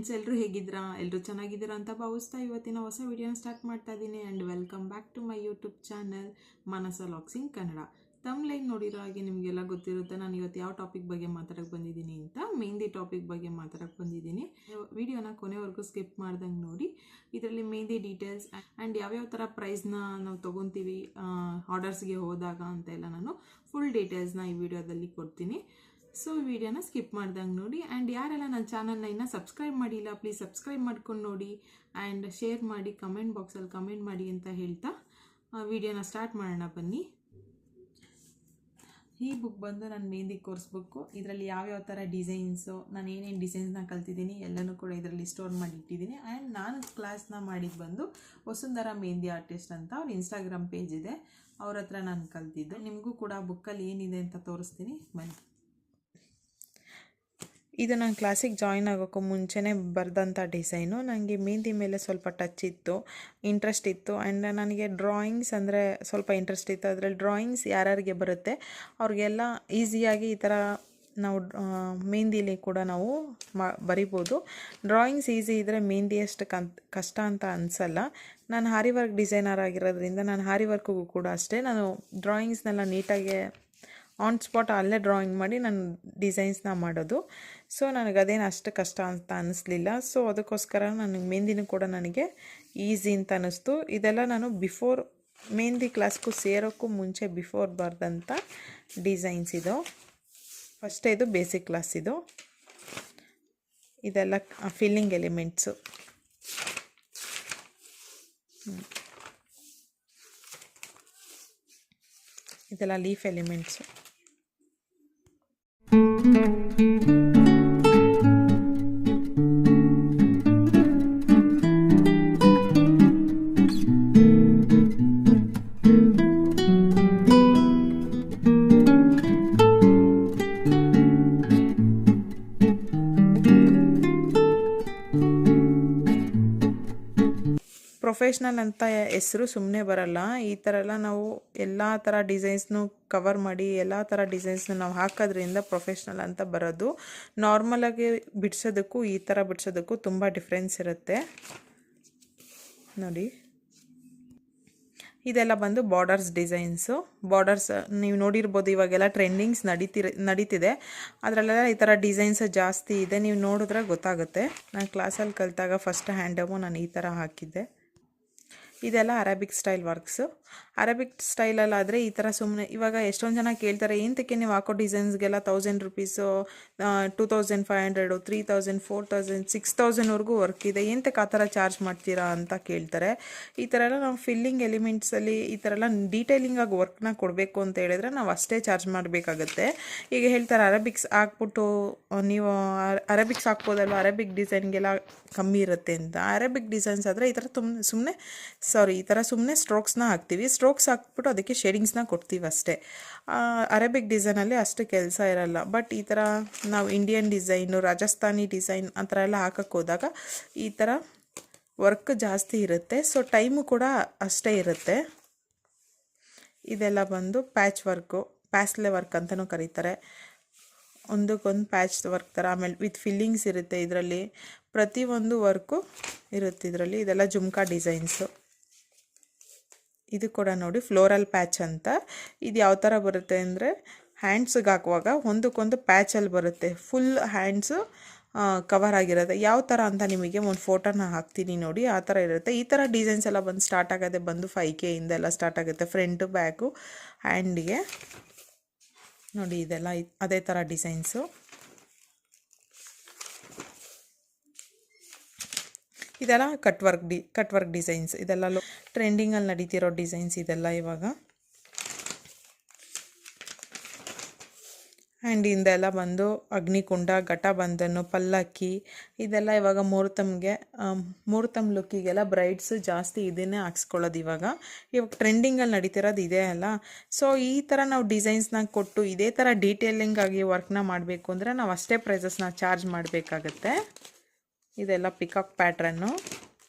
Friends, ಎಲ್ಲರೂ ಹೇಗಿದ್ದೀರಾ? ಎಲ್ಲರೂ ಚೆನ್ನಾಗಿದ್ದೀರಾ ಅಂತ ಭಾವಿಸ್ತಾ ಇವತ್ತಿನ ಹೊಸ ವಿಡಿಯೋನ ಸ್ಟಾರ್ಟ್ ಮಾಡ್ತಾ ಇದ್ದೀನಿ. And welcome back to my YouTube channel Manasa vlogs in Kannada. ತಮ್ಲೈನ್ ನೋಡಿರೋ ಹಾಗೆ ನಿಮಗೆಲ್ಲ ಗೊತ್ತಿರುತ್ತೆ ನಾನು ಇವತ್ತು ಯಾವ ಟಾಪಿಕ್ ಬಗ್ಗೆ ಮಾತಾಡೋಕ್ಕೆ ಬಂದಿದ್ದೀನಿ ಅಂತ. ಮೆಹಂದಿ ಟಾಪಿಕ್ ಬಗ್ಗೆ ಮಾತಾಡೋಕ್ಕೆ ಬಂದಿದ್ದೀನಿ. ವಿಡಿಯೋನ ಕೊನೆವರೆಗೂ ಸ್ಕಿಪ್ ಮಾಡ್ದಂಗೆ ನೋಡಿ. ಇದರಲ್ಲಿ ಮೆಹಂದಿ ಡೀಟೇಲ್ಸ್ ಆ್ಯಂಡ್ ಯಾವ್ಯಾವ ಥರ ಪ್ರೈಸ್ನ ನಾವು ತೊಗೊತೀವಿ ಆರ್ಡರ್ಸ್ಗೆ ಹೋದಾಗ ಅಂತೆಲ್ಲ ನಾನು ಫುಲ್ ಡೀಟೇಲ್ಸ್ನ ಈ ವಿಡಿಯೋದಲ್ಲಿ ಕೊಡ್ತೀನಿ. ಸೊ ವಿಡಿಯೋನ ಸ್ಕಿಪ್ ಮಾಡ್ದಂಗೆ ನೋಡಿ. ಆ್ಯಂಡ್ ಯಾರೆಲ್ಲ ನನ್ನ ಚಾನಲ್ನ ಇನ್ನೂ ಸಬ್ಸ್ಕ್ರೈಬ್ ಮಾಡಿಲ್ಲ, ಪ್ಲೀಸ್ ಸಬ್ಸ್ಕ್ರೈಬ್ ಮಾಡ್ಕೊಂಡು ನೋಡಿ. ಆ್ಯಂಡ್ ಶೇರ್ ಮಾಡಿ, ಕಮೆಂಟ್ ಬಾಕ್ಸಲ್ಲಿ ಕಮೆಂಟ್ ಮಾಡಿ ಅಂತ ಹೇಳ್ತಾ ವಿಡಿಯೋನ ಸ್ಟಾರ್ಟ್ ಮಾಡೋಣ ಬನ್ನಿ. ಈ ಬುಕ್ ಬಂದು ನನ್ನ ಮೆಹಂದಿ ಕೋರ್ಸ್ ಬುಕ್ಕು. ಇದರಲ್ಲಿ ಯಾವ್ಯಾವ ಥರ ಡಿಸೈನ್ಸು, ನಾನು ಏನೇನು ಡಿಸೈನ್ಸ್ನ ಕಲ್ತಿದ್ದೀನಿ ಎಲ್ಲನೂ ಕೂಡ ಇದರಲ್ಲಿ ಸ್ಟೋರ್ ಮಾಡಿ ಇಟ್ಟಿದ್ದೀನಿ. ಆ್ಯಂಡ್ ನಾನು ಕ್ಲಾಸ್ನ ಮಾಡಿದ್ದು ಬಂದು ವಸುಂಧರಾ ಮೆಹಂದಿ ಆರ್ಟಿಸ್ಟ್ ಅಂತ ಅವ್ರ ಇನ್ಸ್ಟಾಗ್ರಾಮ್ ಪೇಜ್ ಇದೆ, ಅವ್ರ ಹತ್ರ ನಾನು ಕಲ್ತಿದ್ದು. ನಿಮಗೂ ಕೂಡ ಬುಕ್ಕಲ್ಲಿ ಏನಿದೆ ಅಂತ ತೋರಿಸ್ತೀನಿ ಬನ್ನಿ. ಇದು ನಾನು ಕ್ಲಾಸಿಗೆ ಜಾಯಿನ್ ಆಗೋಕ್ಕೂ ಮುಂಚೆನೇ ಬರೆದಂಥ ಡಿಸೈನು. ನನಗೆ ಮೆಹಂದಿ ಮೇಲೆ ಸ್ವಲ್ಪ ಟಚ್ ಇತ್ತು, ಇಂಟ್ರೆಸ್ಟ್ ಇತ್ತು. ಆ್ಯಂಡ್ ನನಗೆ ಡ್ರಾಯಿಂಗ್ಸ್ ಅಂದರೆ ಸ್ವಲ್ಪ ಇಂಟ್ರೆಸ್ಟ್ ಇತ್ತು. ಅದರಲ್ಲಿ ಡ್ರಾಯಿಂಗ್ಸ್ ಯಾರ್ಯಾರಿಗೆ ಬರುತ್ತೆ ಅವ್ರಿಗೆಲ್ಲ ಈಸಿಯಾಗಿ ಈ ಥರ ನಾವು ಮೆಹಂದಿಲಿ ಕೂಡ ನಾವು ಬರಿಬೋದು. ಡ್ರಾಯಿಂಗ್ಸ್ ಈಸಿ ಇದ್ದರೆ ಮೆಹಂದಿ ಅಷ್ಟು ಕಷ್ಟ ಅಂತ ಅನಿಸಲ್ಲ. ನಾನು ಹಾರಿ ವರ್ಕ್ ಡಿಸೈನರ್ ಆಗಿರೋದ್ರಿಂದ ನಾನು ಹಾರಿ ವರ್ಕ್ಗೂ ಕೂಡ ಅಷ್ಟೇ ನಾನು ಡ್ರಾಯಿಂಗ್ಸ್ನೆಲ್ಲ ನೀಟಾಗಿ ಆನ್ ಸ್ಪಾಟ್ ಅಲ್ಲೇ ಡ್ರಾಯಿಂಗ್ ಮಾಡಿ ನಾನು ಡಿಸೈನ್ಸ್ನ ಮಾಡೋದು. ಸೊ ನನಗದೇನು ಅಷ್ಟು ಕಷ್ಟ ಅಂತ ಅನ್ನಿಸ್ಲಿಲ್ಲ. ಸೊ ಅದಕ್ಕೋಸ್ಕರ ನನಗೆ ಮೆಹಂದಿನೂ ಕೂಡ ನನಗೆ ಈಸಿ ಅಂತ ಅನ್ನಿಸ್ತು. ಇದೆಲ್ಲ ನಾನು ಬಿಫೋರ್ ಮೆಹಂದಿ ಕ್ಲಾಸ್ಗೂ ಸೇರೋಕ್ಕೂ ಮುಂಚೆ ಬಿಫೋರ್ ಬರೆದಂಥ ಡಿಸೈನ್ಸ್ ಇದು. ಫಸ್ಟೇ ಇದು ಬೇಸಿಕ್ ಕ್ಲಾಸ್. ಇದೆಲ್ಲ ಫಿಲ್ಲಿಂಗ್ ಎಲಿಮೆಂಟ್ಸು. ಇದೆಲ್ಲ ಲೀಫ್ ಎಲಿಮೆಂಟ್ಸು. ಪ್ರೊಫೆಷ್ನಲ್ ಅಂತ ಹೆಸರು ಸುಮ್ಮನೆ ಬರಲ್ಲ. ಈ ಥರ ಎಲ್ಲ ನಾವು ಎಲ್ಲ ಥರ ಡಿಸೈನ್ಸ್ನು ಕವರ್ ಮಾಡಿ ಎಲ್ಲ ಥರ ಡಿಸೈನ್ಸ್ನ ನಾವು ಹಾಕೋದ್ರಿಂದ ಪ್ರೊಫೆಷ್ನಲ್ ಅಂತ ಬರೋದು. ನಾರ್ಮಲಾಗಿ ಬಿಡಿಸೋದಕ್ಕೂ ಈ ಥರ ಬಿಡಿಸೋದಕ್ಕೂ ತುಂಬ ಡಿಫ್ರೆನ್ಸ್ ಇರುತ್ತೆ ನೋಡಿ. ಇದೆಲ್ಲ ಬಂದು ಬಾರ್ಡರ್ಸ್ ಡಿಸೈನ್ಸು. ಬಾರ್ಡರ್ಸ್ ನೀವು ನೋಡಿರ್ಬೋದು, ಇವಾಗೆಲ್ಲ ಟ್ರೆಂಡಿಂಗ್ಸ್ ನಡೀತಿದೆ. ಅದರಲ್ಲೆಲ್ಲ ಈ ಥರ ಡಿಸೈನ್ಸ್ ಜಾಸ್ತಿ ಇದೆ. ನೀವು ನೋಡಿದ್ರೆ ಗೊತ್ತಾಗುತ್ತೆ. ನಾನು ಕ್ಲಾಸಲ್ಲಿ ಕಲಿತಾಗ ಫಸ್ಟ್ ಹ್ಯಾಂಡಮು ನಾನು ಈ ಥರ ಹಾಕಿದ್ದೆ. ಇದೆಲ್ಲ ಅರೇಬಿಕ್ ಸ್ಟೈಲ್ ವರ್ಕ್ಸು. ಅರೇಬಿಕ್ ಸ್ಟೈಲಲ್ಲಾದರೆ ಈ ಥರ ಸುಮ್ಮನೆ ಇವಾಗ ಎಷ್ಟೊಂದು ಜನ ಕೇಳ್ತಾರೆ, ಏನಕ್ಕೆ ನೀವು ಹಾಕೋ ಡಿಸೈನ್ಸ್ಗೆಲ್ಲ 1000 ರುಪೀಸು, 2500, 3000, 4000, 6000ವರೆಗೂ ವರ್ಕ್ ಇದೆ, ಏನಕ್ಕೆ ಆ ಥರ ಚಾರ್ಜ್ ಮಾಡ್ತೀರಾ ಅಂತ ಕೇಳ್ತಾರೆ. ಈ ಥರ ಎಲ್ಲ ನಾವು ಫಿಲ್ಲಿಂಗ್ ಎಲಿಮೆಂಟ್ಸಲ್ಲಿ ಈ ಥರ ಎಲ್ಲ ಡೀಟೇಲಿಂಗಾಗಿ ವರ್ಕ್ನ ಕೊಡಬೇಕು ಅಂತ ಹೇಳಿದ್ರೆ ನಾವು ಅಷ್ಟೇ ಚಾರ್ಜ್ ಮಾಡಬೇಕಾಗತ್ತೆ. ಈಗ ಹೇಳ್ತಾರೆ ಅರೇಬಿಕ್ಸ್ ಹಾಕ್ಬಿಟ್ಟು ನೀವು ಅರೇಬಿಕ್ಸ್ ಹಾಕ್ಬೋದಲ್ವ, ಅರೇಬಿಕ್ ಡಿಸೈನ್ಗೆಲ್ಲ ಕಮ್ಮಿ ಇರುತ್ತೆ ಅಂತ. ಅರೇಬಿಕ್ ಡಿಸೈನ್ಸ್ ಆದರೆ ಈ ಥರ ಈ ಥರ ಸುಮ್ಮನೆ ಸ್ಟ್ರೋಕ್ಸ್ನ ಹಾಕ್ತೀವಿ. ಸ್ಟ್ರೋಕ್ಸ್ ಹಾಕ್ಬಿಟ್ಟು ಅದಕ್ಕೆ ಶೇಡಿಂಗ್ಸ್ನ ಕೊಡ್ತೀವಿ ಅಷ್ಟೇ. ಅರೇಬಿಕ್ ಡಿಸೈನಲ್ಲಿ ಅಷ್ಟು ಕೆಲಸ ಇರಲ್ಲ. ಬಟ್ ಈ ಥರ ನಾವು ಇಂಡಿಯನ್ ಡಿಸೈನು, ರಾಜಸ್ಥಾನಿ ಡಿಸೈನ್ ಆ ಥರ ಎಲ್ಲ ಹಾಕಕ್ಕೆ ಹೋದಾಗ ಈ ಥರ ವರ್ಕ್ ಜಾಸ್ತಿ ಇರುತ್ತೆ. ಸೊ ಟೈಮು ಕೂಡ ಅಷ್ಟೇ ಇರುತ್ತೆ. ಇದೆಲ್ಲ ಬಂದು ಪ್ಯಾಚ್ ವರ್ಕು, ಪ್ಯಾಸ್ಲೆ ವರ್ಕ್ ಅಂತಲೂ ಕರೀತಾರೆ. ಒಂದಕ್ಕೊಂದು ಪ್ಯಾಚ್ ವರ್ಕ್ ಥರ. ಆಮೇಲೆ ವಿತ್ ಫಿಲ್ಲಿಂಗ್ಸ್ ಇರುತ್ತೆ ಇದರಲ್ಲಿ. ಪ್ರತಿಯೊಂದು ವರ್ಕು ಇರುತ್ತೆ ಇದರಲ್ಲಿ. ಇದೆಲ್ಲ ಜುಮ್ಕಾ ಡಿಸೈನ್ಸು. ಇದು ಕೂಡ ನೋಡಿ ಫ್ಲೋರಲ್ ಪ್ಯಾಚ್ ಅಂತ. ಇದು ಯಾವ ಥರ ಬರುತ್ತೆ ಅಂದರೆ ಹ್ಯಾಂಡ್ಸಿಗೆ ಹಾಕುವಾಗ ಒಂದಕ್ಕೊಂದು ಪ್ಯಾಚಲ್ಲಿ ಬರುತ್ತೆ. ಫುಲ್ ಹ್ಯಾಂಡ್ಸು ಕವರ್ ಆಗಿರುತ್ತೆ. ಯಾವ ಥರ ಅಂತ ನಿಮಗೆ ಒಂದು ಫೋಟೋನ ಹಾಕ್ತೀನಿ ನೋಡಿ, ಆ ಥರ ಇರುತ್ತೆ. ಈ ಥರ ಡಿಸೈನ್ಸ್ ಎಲ್ಲ ಬಂದು ಸ್ಟಾರ್ಟ್ ಆಗೋದೆ ಬಂದು 5K ಇಂದೆಲ್ಲ ಸ್ಟಾರ್ಟ್ ಆಗುತ್ತೆ. ಫ್ರಂಟು ಬ್ಯಾಕು ಹ್ಯಾಂಡಿಗೆ ನೋಡಿ. ಇದೆಲ್ಲ ಅದೇ ಥರ ಡಿಸೈನ್ಸು. ಇದೆಲ್ಲ ಕಟ್ ವರ್ಕ್ ಡಿಸೈನ್ಸ್. ಇದೆಲ್ಲ ಟ್ರೆಂಡಿಂಗಲ್ಲಿ ನಡೀತಿರೋ ಡಿಸೈನ್ಸ್ ಇದೆಲ್ಲ ಇವಾಗ. ಆ್ಯಂಡ್ ಇಂದೆಲ್ಲ ಬಂದು ಅಗ್ನಿಕುಂಡ, ಘಟಬಂಧನ, ಪಲ್ಲಕ್ಕಿ ಇದೆಲ್ಲ ಇವಾಗ ಮುಹೂರ್ತಮ್ ಲುಕ್ಕಿಗೆಲ್ಲ ಬ್ರೈಡ್ಸ್ ಜಾಸ್ತಿ ಇದನ್ನೇ ಹಾಕ್ಸ್ಕೊಳ್ಳೋದು ಇವಾಗ ಟ್ರೆಂಡಿಂಗಲ್ಲಿ ನಡೀತಿರೋದು ಇದೆ ಅಲ್ಲ. ಸೊ ಈ ಥರ ನಾವು ಡಿಸೈನ್ಸ್ನ ಕೊಟ್ಟು ಇದೇ ಥರ ಡೀಟೇಲಿಂಗ್ ಆಗಿ ವರ್ಕ್ನ ಮಾಡಬೇಕು ಅಂದರೆ ನಾವು ಅಷ್ಟೇ ಪ್ರೈಸಸ್ನ ಚಾರ್ಜ್ ಮಾಡಬೇಕಾಗತ್ತೆ. ಇದೆಲ್ಲ ಪಿಕಾಕ್ ಪ್ಯಾಟ್ರನ್ನು,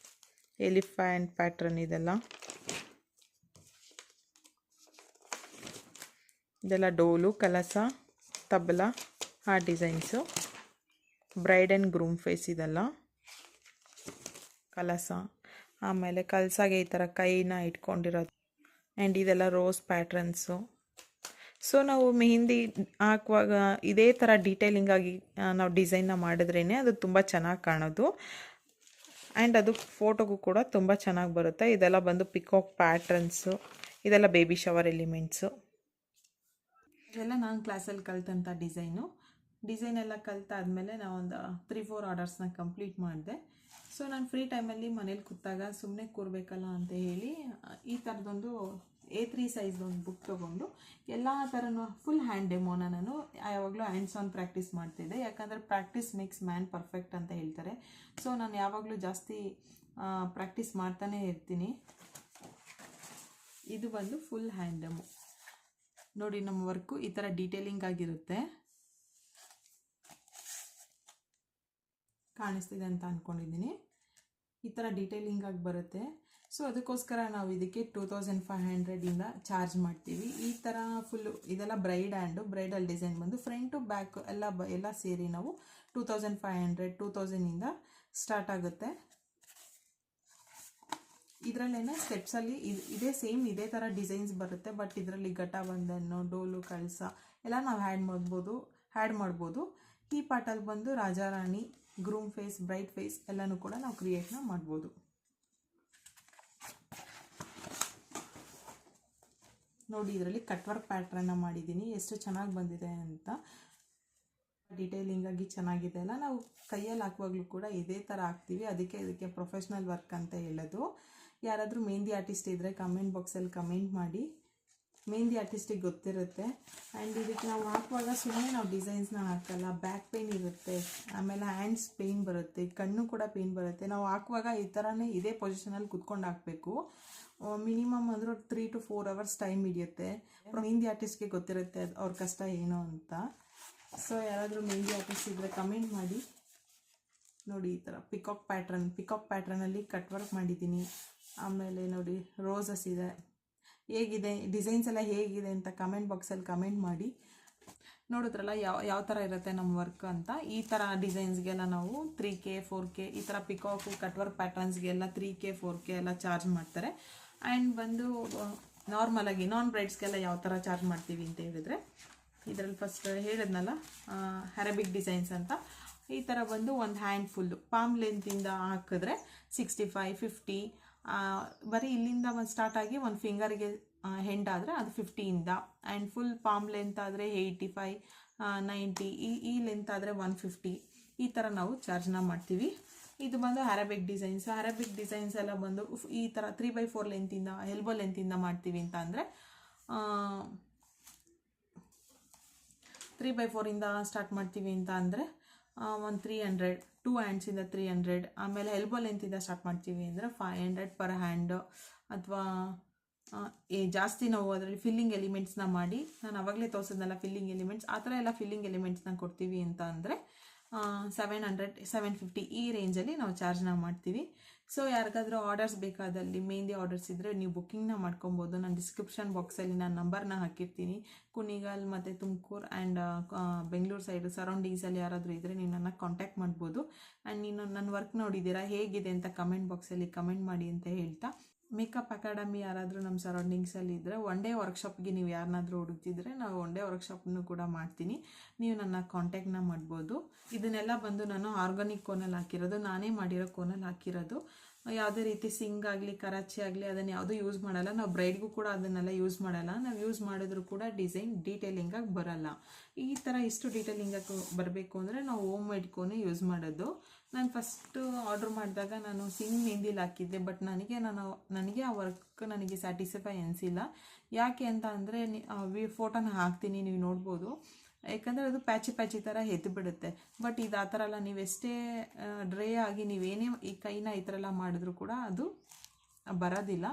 ಎಲಿಫ್ಯಾಂಟ್ ಪ್ಯಾಟ್ರನ್. ಇದೆಲ್ಲ ಡೋಲು, ಕಲಸ, ತಬಲ ಆ designs. Bride and groom face ಇದೆಲ್ಲ. ಕಲಸ, ಆಮೇಲೆ ಕಲಸಾಗೆ ಈ ಥರ ಕೈನ ಇಟ್ಕೊಂಡಿರೋದು, ಆ್ಯಂಡ್ ಇದೆಲ್ಲ ರೋಸ್ ಪ್ಯಾಟ್ರನ್ಸು. ಸೊ ನಾವು ಮೆಹಂದಿ ಹಾಕುವಾಗ ಇದೇ ಥರ ಡೀಟೇಲಿಂಗಾಗಿ ನಾವು ಡಿಸೈನ್ನ ಮಾಡಿದ್ರೇ ಅದು ತುಂಬ ಚೆನ್ನಾಗಿ ಕಾಣೋದು, ಆ್ಯಂಡ್ ಅದು ಫೋಟೋಗೂ ಕೂಡ ತುಂಬ ಚೆನ್ನಾಗಿ ಬರುತ್ತೆ. ಇದೆಲ್ಲ ಬಂದು ಪಿಕಾಕ್ ಪ್ಯಾಟ್ರನ್ಸು, ಇದೆಲ್ಲ ಬೇಬಿ ಶವರ್ ಎಲಿಮೆಂಟ್ಸು. ಇದೆಲ್ಲ ನಾನು ಕ್ಲಾಸಲ್ಲಿ ಕಲಿತಂಥ ಡಿಸೈನ್ ಎಲ್ಲ ಕಲಿತಾದ್ಮೇಲೆ ನಾವು ಒಂದು 3-4 ಆರ್ಡರ್ಸ್ನ ಕಂಪ್ಲೀಟ್ ಮಾಡಿದೆ. ಸೊ ನಾನು ಫ್ರೀ ಟೈಮಲ್ಲಿ ಮನೇಲಿ ಕೂತಾಗ ಸುಮ್ಮನೆ ಕೂರಬೇಕಲ್ಲ ಅಂತ ಹೇಳಿ ಈ ಥರದೊಂದು A3 ಸೈಜ್ದೊಂದು ಬುಕ್ ತೊಗೊಂಡು ಎಲ್ಲ ಥರನೂ ಫುಲ್ ಹ್ಯಾಂಡ್ ಡೆಮೋನ ನಾನು ಯಾವಾಗಲೂ ಹ್ಯಾಂಡ್ಸ್ ಆನ್ ಪ್ರಾಕ್ಟೀಸ್ ಮಾಡ್ತಿದ್ದೆ. ಯಾಕಂದರೆ ಪ್ರಾಕ್ಟೀಸ್ ಮೇಕ್ಸ್ ಮ್ಯಾನ್ ಪರ್ಫೆಕ್ಟ್ ಅಂತ ಹೇಳ್ತಾರೆ. ಸೊ ನಾನು ಯಾವಾಗಲೂ ಜಾಸ್ತಿ ಪ್ರಾಕ್ಟೀಸ್ ಮಾಡ್ತಾನೇ ಇರ್ತೀನಿ. ಇದು ಬಂದು ಫುಲ್ ಹ್ಯಾಂಡ್ ಡೆಮೋ ನೋಡಿ. ನಮ್ಮ ವರ್ಕು ಈ ಥರ ಡೀಟೇಲಿಂಗ್ ಆಗಿರುತ್ತೆ. ಕಾಣಿಸ್ತಿದೆ ಅಂತ ಅಂದ್ಕೊಂಡಿದ್ದೀನಿ. ಈ ಥರ ಡೀಟೇಲಿಂಗ್ ಆಗಿ ಬರುತ್ತೆ. ಸೊ ಅದಕ್ಕೋಸ್ಕರ ನಾವು ಇದಕ್ಕೆ 2500 ಚಾರ್ಜ್ ಮಾಡ್ತೀವಿ. ಈ ಥರ ಫುಲ್ಲು ಇದೆಲ್ಲ ಬ್ರೈಡಲ್ ಡಿಸೈನ್ ಬಂದು ಫ್ರಂಟ್ ಟು ಬ್ಯಾಕ್ ಎಲ್ಲ ಸೇರಿ ನಾವು 2500-2000 ಸ್ಟಾರ್ಟ್ ಆಗುತ್ತೆ. ಇದರಲ್ಲೇನೆ ಸ್ಟೆಪ್ಸಲ್ಲಿ ಇದೇ ಥರ ಡಿಸೈನ್ಸ್ ಬರುತ್ತೆ. ಬಟ್ ಇದರಲ್ಲಿ ಘಟ ಬಂಧನ್ನು, ಡೋಲು, ಕಳಸ ಎಲ್ಲ ನಾವು ಹ್ಯಾಡ್ ಮಾಡ್ಬೋದು. ಈ ಪಾರ್ಟಲ್ಲಿ ಬಂದು Rajarani, groom face, bright face ಎಲ್ಲನೂ ಕೂಡ ನಾವು ಕ್ರಿಯೇಟ್ನ ಮಾಡ್ಬೋದು. ನೋಡಿ ಇದರಲ್ಲಿ ಕಟ್ ವರ್ಕ್ ಪ್ಯಾಟ್ರನ್ನ ಮಾಡಿದ್ದೀನಿ, ಎಷ್ಟು ಚೆನ್ನಾಗಿ ಬಂದಿದೆ ಅಂತ. ಡೀಟೇಲಿಂಗ್ ಆಗಿ ಚೆನ್ನಾಗಿದೆ ಅಲ್ಲ. ನಾವು ಕೈಯಲ್ಲಿ ಹಾಕುವಾಗಲೂ ಕೂಡ ಇದೇ ಥರ ಹಾಕ್ತೀವಿ. ಇದಕ್ಕೆ ಪ್ರೊಫೆಷ್ನಲ್ ವರ್ಕ್ ಅಂತ ಹೇಳೋದು. ಯಾರಾದರೂ ಮೆಹಂದಿ ಆರ್ಟಿಸ್ಟ್ ಇದ್ದರೆ ಕಮೆಂಟ್ ಬಾಕ್ಸಲ್ಲಿ ಕಮೆಂಟ್ ಮಾಡಿ. ಮೆಹಂದಿ ಆರ್ಟಿಸ್ಟಿಗೆ ಗೊತ್ತಿರುತ್ತೆ. ಆ್ಯಂಡ್ ಇದಕ್ಕೆ ನಾವು ಹಾಕುವಾಗ ಸುಮ್ಮನೆ ನಾವು ಡಿಸೈನ್ಸ್ನ ಹಾಕಲ್ಲ. ಬ್ಯಾಕ್ ಪೇನ್ ಇರುತ್ತೆ, ಆಮೇಲೆ ಹ್ಯಾಂಡ್ಸ್ ಪೇನ್ ಬರುತ್ತೆ, ಕಣ್ಣು ಕೂಡ ಪೇನ್ ಬರುತ್ತೆ. ನಾವು ಹಾಕುವಾಗ ಈ ಥರನೇ ಇದೇ ಪೊಸಿಷನಲ್ಲಿ ಕುತ್ಕೊಂಡು ಹಾಕಬೇಕು. ಮಿನಿಮಮ್ ಅಂದರೂ 3 to 4 hours ಟೈಮ್ ಹಿಡಿಯುತ್ತೆ. ಮೆಹಂದಿ ಆರ್ಟಿಸ್ಟ್ಗೆ ಗೊತ್ತಿರುತ್ತೆ ಅವ್ರ ಕಷ್ಟ ಏನು ಅಂತ. ಸೊ ಯಾರಾದರೂ ಮೆಹಂದಿ ಆರ್ಟಿಸ್ಟ್ ಇದ್ದರೆ ಕಮೆಂಟ್ ಮಾಡಿ. ನೋಡಿ ಈ ಥರ ಪಿಕಾಕ್ ಪ್ಯಾಟ್ರನಲ್ಲಿ ಕಟ್ ವರ್ಕ್ ಮಾಡಿದ್ದೀನಿ. ಆಮೇಲೆ ನೋಡಿ ರೋಸಸ್ ಇದೆ. ಹೇಗಿದೆ ಡಿಸೈನ್ಸ್ ಎಲ್ಲ ಹೇಗಿದೆ ಅಂತ ಕಮೆಂಟ್ ಬಾಕ್ಸಲ್ಲಿ ಕಮೆಂಟ್ ಮಾಡಿ. ನೋಡಿದ್ರಲ್ಲ ಯಾವ ಥರ ಇರುತ್ತೆ ನಮ್ಮ ವರ್ಕ್ ಅಂತ. ಈ ಥರ ಡಿಸೈನ್ಸ್ಗೆಲ್ಲ ನಾವು 3K 4K ಈ ಥರ peacock cut work ಪ್ಯಾಟ್ರನ್ಸ್ಗೆಲ್ಲ 3K 4K ಎಲ್ಲ ಚಾರ್ಜ್ ಮಾಡ್ತಾರೆ. ಆ್ಯಂಡ್ ಬಂದು ನಾರ್ಮಲಾಗಿ ನಾನ್ ಬ್ರೈಡ್ಸ್ಗೆಲ್ಲ ಯಾವ ಥರ ಚಾರ್ಜ್ ಮಾಡ್ತೀವಿ ಅಂತ ಹೇಳಿದ್ರೆ, ಇದರಲ್ಲಿ ಫಸ್ಟ್ ಹೇಳಿದ್ನಲ್ಲ ಅರೇಬಿಕ್ ಡಿಸೈನ್ಸ್ ಅಂತ. ಈ ಥರ ಬಂದು ಒಂದು ಹ್ಯಾಂಡ್ ಫುಲ್ಲು ಪಾಮ್ ಲೆಂತಿಂದ ಹಾಕಿದ್ರೆ 65-50, ಬರೀ ಇಲ್ಲಿಂದ ಒಂದು ಸ್ಟಾರ್ಟ್ ಆಗಿ ಒಂದು ಫಿಂಗರ್ಗೆ ಹೆಂಡ್ ಆದರೆ ಅದು 50 ಆ್ಯಂಡ್ ಫುಲ್ ಪಾಮ್ ಲೆಂತ್ ಆದರೆ 85-90, ಈ ಲೆಂತ್ ಆದರೆ 150. ಈ ಥರ ನಾವು ಚಾರ್ಜ್ನ ಮಾಡ್ತೀವಿ. ಇದು ಬಂದು ಅರೇಬಿಕ್ ಡಿಸೈನ್ಸ್ ಎಲ್ಲ ಬಂದು ಈ ಥರ 3/4 ಲೆಂತಿಂದ, ಎಲ್ಬೋ ಲೆಂತಿಂದ ಮಾಡ್ತೀವಿ ಅಂತ ಅಂದರೆ 3/4 ಸ್ಟಾರ್ಟ್ ಮಾಡ್ತೀವಿ ಅಂತ ಅಂದರೆ ಒಂದು 300, 2 ಹ್ಯಾಂಡ್ಸಿಂದ 300. ಆಮೇಲೆ ಎಲ್ಬೋ ಲೆಂತಿಂದ ಸ್ಟಾರ್ಟ್ ಮಾಡ್ತೀವಿ ಅಂದರೆ 500 ಪರ್ ಹ್ಯಾಂಡ್. ಅಥವಾ ಜಾಸ್ತಿ ನಾವು ಅದರಲ್ಲಿ ಫಿಲ್ಲಿಂಗ್ ಎಲಿಮೆಂಟ್ಸ್ನ ಮಾಡಿ, ನಾನು ಆವಾಗಲೇ ತೋರಿಸಿದ್ನಲ್ಲ ಫಿಲ್ಲಿಂಗ್ ಎಲಿಮೆಂಟ್ಸ್, ಆ ಥರ ಎಲ್ಲ ಫಿಲ್ಲಿಂಗ್ ಎಲಿಮೆಂಟ್ಸ್ನ ಕೊಡ್ತೀವಿ ಅಂತ ಅಂದರೆ 700-750 ಈ ರೇಂಜಲ್ಲಿ ನಾವು ಚಾರ್ಜ್ನ ಮಾಡ್ತೀವಿ. ಸೊ ಯಾರಿಗಾದರೂ ಆರ್ಡರ್ಸ್ ಬೇಕಾದಲ್ಲಿ, ಮೆಹಂದಿ ಆರ್ಡರ್ಸ್ ಇದ್ದರೆ ನೀವು ಬುಕ್ಕಿಂಗ್ನ ಮಾಡ್ಕೊಬೋದು. ನಾನು ಡಿಸ್ಕ್ರಿಪ್ಷನ್ ಬಾಕ್ಸಲ್ಲಿ ನಾನು ನಂಬರ್ನ ಹಾಕಿರ್ತೀನಿ. ಕುಣಿಗಲ್ ಮತ್ತು ತುಮಕೂರು ಆ್ಯಂಡ್ ಬೆಂಗಳೂರು ಸೈಡು ಸರೌಂಡಿಂಗ್ಸಲ್ಲಿ ಯಾರಾದರೂ ಇದ್ದರೆ ನೀವು ನನ್ನ ಕಾಂಟ್ಯಾಕ್ಟ್ ಮಾಡ್ಬೋದು. ಆ್ಯಂಡ್ ನೀನು ನನ್ನ ವರ್ಕ್ ನೋಡಿದ್ದೀರಾ ಹೇಗಿದೆ ಅಂತ ಕಮೆಂಟ್ ಬಾಕ್ಸಲ್ಲಿ ಕಮೆಂಟ್ ಮಾಡಿ ಅಂತ ಹೇಳ್ತಾ, ಮೇಕಪ್ ಅಕಾಡೆಮಿ ಯಾರಾದರೂ ನಮ್ಮ ಸರೌಂಡಿಂಗ್ಸಲ್ಲಿ ಇದ್ದರೆ ಒನ್ ಡೇ ವರ್ಕ್ಶಾಪ್ಗೆ ನೀವು ಯಾರನ್ನಾದರೂ ಹುಡುಕ್ತಿದ್ರೆ ನಾವು ಒನ್ ಡೇ ವರ್ಕ್ಶಾಪ್ನು ಕೂಡ ಮಾಡ್ತೀನಿ. ನೀವು ನನ್ನ ಕಾಂಟ್ಯಾಕ್ಟ್ನ ಮಾಡ್ಬೋದು. ಇದನ್ನೆಲ್ಲ ಬಂದು ನಾನು ಆರ್ಗಾನಿಕ್ ಕೋನಲ್ಲಿ ಹಾಕಿರೋದು, ನಾನೇ ಮಾಡಿರೋ ಕೋನಲ್ಲಿ ಹಾಕಿರೋದು. ಯಾವುದೇ ರೀತಿ ಸಿಂಗ್ ಆಗಲಿ ಕರಾಚಿ ಆಗಲಿ ಅದನ್ನು ಯಾವುದೂ ಯೂಸ್ ಮಾಡಲ್ಲ. ನಾವು ಬ್ರೈಡ್ಗೂ ಕೂಡ ಅದನ್ನೆಲ್ಲ ಯೂಸ್ ಮಾಡಲ್ಲ. ನಾವು ಯೂಸ್ ಮಾಡಿದ್ರೂ ಕೂಡ ಡಿಸೈನ್ ಡೀಟೇಲಿಂಗಾಗಿ ಬರಲ್ಲ. ಈ ಥರ ಇಷ್ಟು ಡೀಟೇಲಿಂಗಾಗಿ ಬರಬೇಕು ಅಂದರೆ ನಾವು ಹೋಮ್ ಮೇಡ್ ಕೋನೇ ಯೂಸ್ ಮಾಡೋದು. ನಾನು ಫಸ್ಟು ಆರ್ಡ್ರ್ ಮಾಡಿದಾಗ ನಾನು ಸಿಂಗ್ ಮೆಹಂದಿಲಿ ಹಾಕಿದ್ದೆ. ಬಟ್ ನನಗೆ ಆ ವರ್ಕ್ ನನಗೆ ಸ್ಯಾಟಿಸ್ಫೈ ಅನಿಸಿಲ್ಲ. ಯಾಕೆ ಅಂತ ಅಂದರೆ ಫೋಟೋನ ಹಾಕ್ತೀನಿ, ನೀವು ನೋಡ್ಬೋದು. ಯಾಕಂದರೆ ಅದು ಪ್ಯಾಚಿ ಥರ ಎದ್ದು ಬಿಡುತ್ತೆ. ಬಟ್ ಇದು ಆ ಥರ ಅಲ್ಲ. ನೀವು ಎಷ್ಟೇ ಡ್ರೈ ಆಗಿ ನೀವೇನೇ ಈ ಕೈನ ಈ ಥರ ಎಲ್ಲ ಮಾಡಿದ್ರೂ ಕೂಡ ಅದು ಬರೋದಿಲ್ಲ.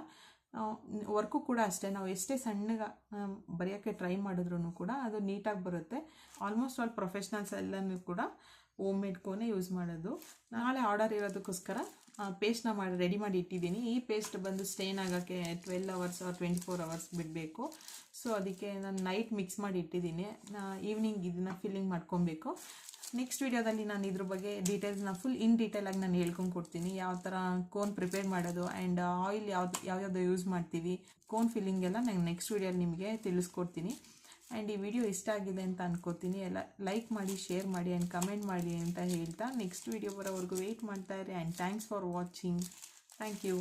ವರ್ಕು ಕೂಡ ಅಷ್ಟೇ, ನಾವು ಎಷ್ಟೇ ಸಣ್ಣಗೆ ಬರೆಯೋಕ್ಕೆ ಟ್ರೈ ಮಾಡಿದ್ರೂ ಕೂಡ ಅದು ನೀಟಾಗಿ ಬರುತ್ತೆ. ಆಲ್ಮೋಸ್ಟ್ ಆಲ್ ಪ್ರೊಫೆಷ್ನಲ್ಸ್ ಎಲ್ಲನೂ ಕೂಡ ಹೋಮ್ ಮೇಡ್ ಕೋನೇ ಯೂಸ್ ಮಾಡೋದು. ನಾಳೆ ಆರ್ಡರ್ ಇರೋದಕ್ಕೋಸ್ಕರ ಪೇಸ್ಟ್ನ ರೆಡಿ ಮಾಡಿ ಇಟ್ಟಿದ್ದೀನಿ. ಈ ಪೇಸ್ಟ್ ಬಂದು ಸ್ಟೇನ್ ಆಗೋಕ್ಕೆ 12 hours or 24 hours ಬಿಡಬೇಕು. ಸೊ ಅದಕ್ಕೆ ನಾನು ನೈಟ್ ಮಿಕ್ಸ್ ಮಾಡಿ ಇಟ್ಟಿದ್ದೀನಿ. ಈವ್ನಿಂಗ್ ಇದನ್ನು ಫಿಲ್ಲಿಂಗ್ ಮಾಡ್ಕೊಬೇಕು. ನೆಕ್ಸ್ಟ್ ವಿಡಿಯೋದಲ್ಲಿ ನಾನು ಇದ್ರ ಬಗ್ಗೆ ಡೀಟೇಲ್ಸ್ನ ಫುಲ್ ಇನ್ ಡೀಟೇಲಾಗಿ ನಾನು ಹೇಳ್ಕೊಂಡು ಕೊಡ್ತೀನಿ, ಯಾವ ಥರ ಕೋನ್ ಪ್ರಿಪೇರ್ ಮಾಡೋದು ಆ್ಯಂಡ್ ಆಯಿಲ್ ಯಾವ್ಯಾವುದು ಯೂಸ್ ಮಾಡ್ತೀವಿ, ಕೋನ್ ಫಿಲ್ಲಿಂಗ್ ಎಲ್ಲ ನಾನು ನೆಕ್ಸ್ಟ್ ವಿಡಿಯೋಲಿ ನಿಮಗೆ ತಿಳಿಸ್ಕೊಡ್ತೀನಿ. ಆ್ಯಂಡ್ ಈ ವಿಡಿಯೋ ಇಷ್ಟ ಆಗಿದೆ ಅಂತ ಅನ್ಕೋತೀನಿ. ಎಲ್ಲ ಲೈಕ್ ಮಾಡಿ, ಶೇರ್ ಮಾಡಿ ಆ್ಯಂಡ್ ಕಮೆಂಟ್ ಮಾಡಿ ಅಂತ ಹೇಳ್ತಾ ನೆಕ್ಸ್ಟ್ ವಿಡಿಯೋ ಬರೋವರೆಗೂ ವೆಯ್ಟ್ ಮಾಡ್ತಾ ಇರಿ. And thanks for watching. Thank you.